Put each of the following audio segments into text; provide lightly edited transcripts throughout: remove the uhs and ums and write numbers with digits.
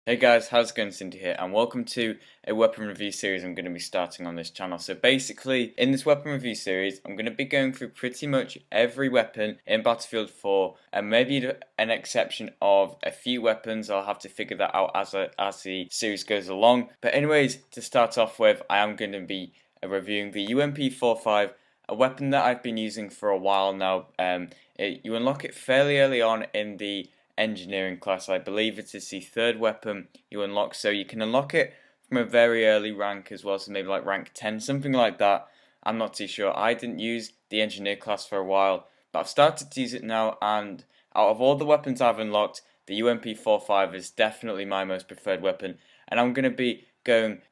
Hey guys, how's it going? Syndi here, and welcome to a weapon review series I'm going to be starting on this channel. So basically, in this weapon review series, I'm going to be going through pretty much every weapon in Battlefield 4, and maybe an exception of a few weapons. I'll have to figure that out as the series goes along. But anyways, to start off with, I am going to be reviewing the UMP-45, a weapon that I've been using for a while now. You unlock it fairly early on in the engineering class. I believe it is the third weapon you unlock, so you can unlock it from a very early rank as well, so maybe like rank 10, something like that. I'm not too sure. I didn't use the engineer class for a while, but I've started to use it now, and out of all the weapons I've unlocked, the UMP-45 is definitely my most preferred weapon, and I'm going to be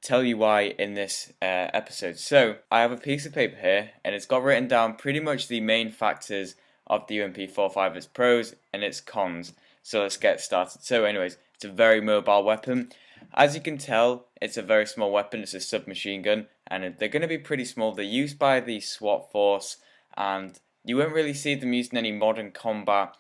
tell you why in this episode. So I have a piece of paper here, and it's got written down pretty much the main factors of the UMP-45, its pros and its cons. So let's get started. So anyways, it's a very mobile weapon. As you can tell, it's a very small weapon. It's a submachine gun, and they're going to be pretty small. They're used by the SWAT force, and you won't really see them used in any modern combat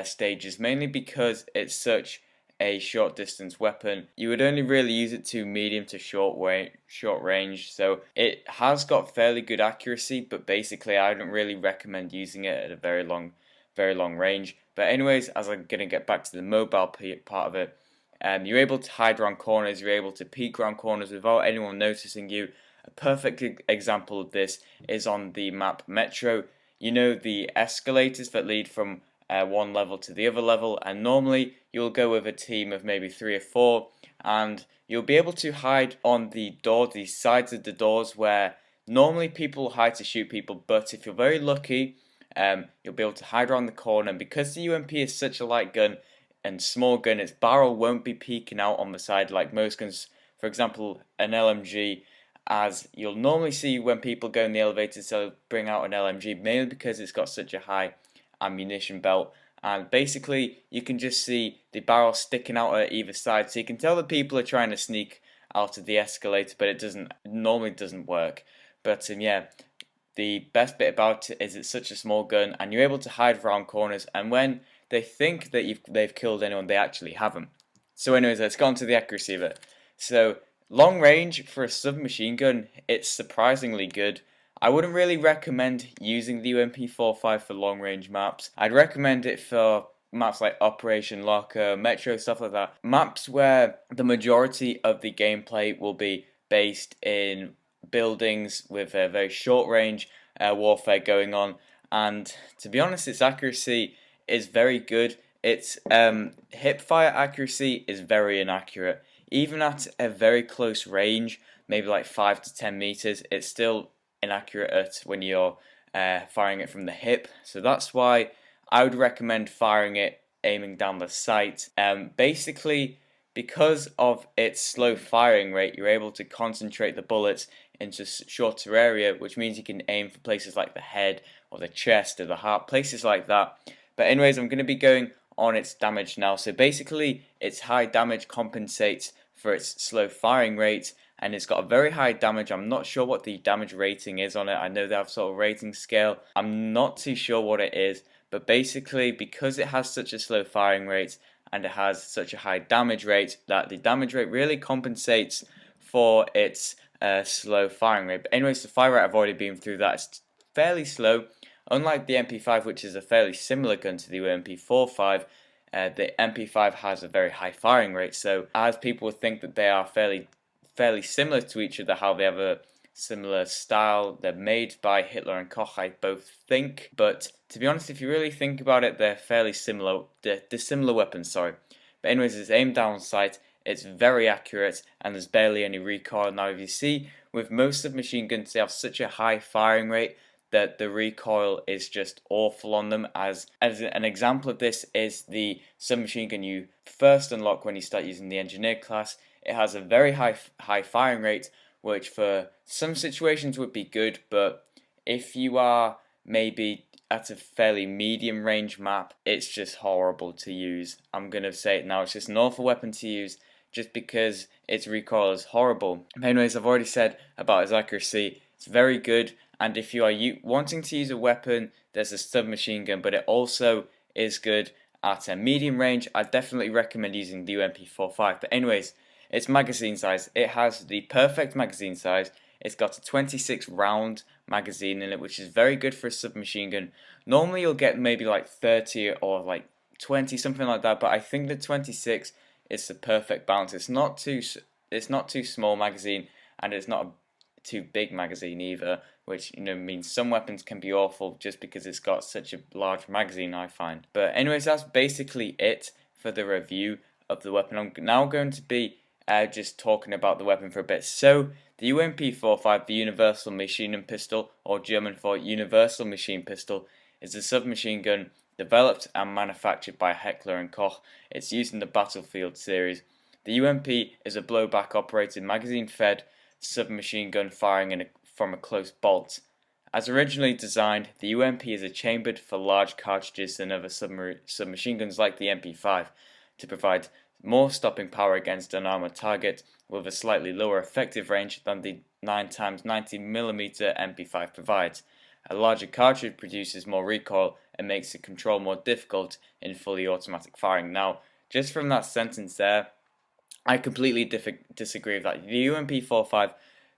stages, mainly because it's such a short distance weapon. You would only really use it to medium to short range, so it has got fairly good accuracy, but basically I don't really recommend using it at a very long range. But anyways, as I'm going to get back to the mobile part of it, you're able to hide around corners, you're able to peek around corners without anyone noticing you. A perfect example of this is on the map Metro. You know the escalators that lead from one level to the other level, and normally you'll go with a team of maybe 3 or 4, and you'll be able to hide on the sides of the doors where normally people hide to shoot people, but if you're very lucky, you'll be able to hide around the corner. And because the UMP is such a light gun and small gun, its barrel won't be peeking out on the side like most guns. For example, an LMG, as you'll normally see when people go in the elevators, they'll bring out an LMG, mainly because it's got such a high ammunition belt, and basically you can just see the barrel sticking out at either side, so you can tell that people are trying to sneak out of the escalator, but it normally doesn't work. But yeah, the best bit about it is it's such a small gun, and you're able to hide around corners, and when they think that they've killed anyone, they actually haven't. So anyways, let's go on to the accuracy of it. So long range for a submachine gun, it's surprisingly good. I wouldn't really recommend using the UMP-45 for long range maps. I'd recommend it for maps like Operation Locker, Metro, stuff like that. Maps where the majority of the gameplay will be based in buildings with a very short range warfare going on. And to be honest, its accuracy is very good. Its hip fire accuracy is very inaccurate. Even at a very close range, maybe like 5 to 10 meters, it's still inaccurate when you're firing it from the hip. So that's why I would recommend firing it aiming down the sight. Basically, because of its slow firing rate, you're able to concentrate the bullets into shorter area, which means you can aim for places like the head or the chest or the heart, places like that. But anyways, I'm going to be going on its damage now. So basically, its high damage compensates for its slow firing rate, and it's got a very high damage. I'm not sure what the damage rating is on it. I know they have sort of rating scale. I'm not too sure what it is, but basically because it has such a slow firing rate and it has such a high damage rate, that the damage rate really compensates for its slow firing rate. But anyways, the fire rate, I've already been through that. It's fairly slow. Unlike the MP5, which is a fairly similar gun to the MP45, the MP5 has a very high firing rate. So as people would think that they are fairly similar to each other, how they have a similar style, they're made by Hitler and Koch, I both think. But to be honest, if you really think about it, they're fairly similar. They're similar weapons, sorry. But anyways, it's aimed down sight, it's very accurate, and there's barely any recoil. Now if you see, with most submachine guns, they have such a high firing rate that the recoil is just awful on them. As an example of this is the submachine gun you first unlock when you start using the engineer class. It has a very high firing rate, which for some situations would be good, but if you are maybe at a fairly medium range map, it's just horrible to use. I'm going to say it now, it's just an awful weapon to use just because its recoil is horrible. Anyways, I've already said about its accuracy, it's very good, and if you are wanting to use a weapon that's a submachine gun, but it also is good at a medium range, I definitely recommend using the UMP-45. But anyways, its magazine size, it has the perfect magazine size. It's got a 26 round magazine in it, which is very good for a submachine gun. Normally you'll get maybe like 30 or like 20, something like that, but I think the 26 is the perfect balance. It's not too small magazine, and it's not a too big magazine either, which means some weapons can be awful just because it's got such a large magazine, I find. But anyways, that's basically it for the review of the weapon. I'm now going to be just talking about the weapon for a bit. So the UMP-45, the Universal Machine Pistol, or German for Universal Machine Pistol, is a submachine gun developed and manufactured by Heckler & Koch. It's used in the Battlefield series. The UMP is a blowback operated magazine-fed submachine gun firing from a close bolt. As originally designed, the UMP is chambered for large cartridges than other submachine guns like the MP5 to provide more stopping power against an armored target with a slightly lower effective range than the 9x90mm MP5 provides. A larger cartridge produces more recoil and makes the control more difficult in fully automatic firing. Now, just from that sentence there, I completely disagree with that. The UMP-45,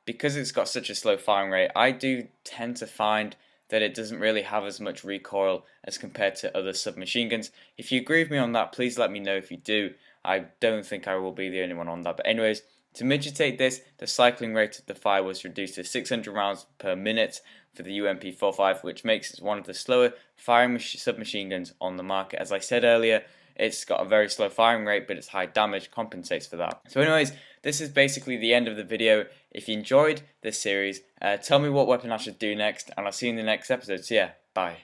because it's got such a slow firing rate, I do tend to find that it doesn't really have as much recoil as compared to other submachine guns. If you agree with me on that, please let me know if you do. I don't think I will be the only one on that. But anyways, to mitigate this, the cycling rate of the fire was reduced to 600 rounds per minute for the UMP-45, which makes it one of the slower firing submachine guns on the market. As I said earlier, it's got a very slow firing rate, but its high damage compensates for that. So anyways, this is basically the end of the video. If you enjoyed this series, tell me what weapon I should do next, and I'll see you in the next episode. So yeah, bye.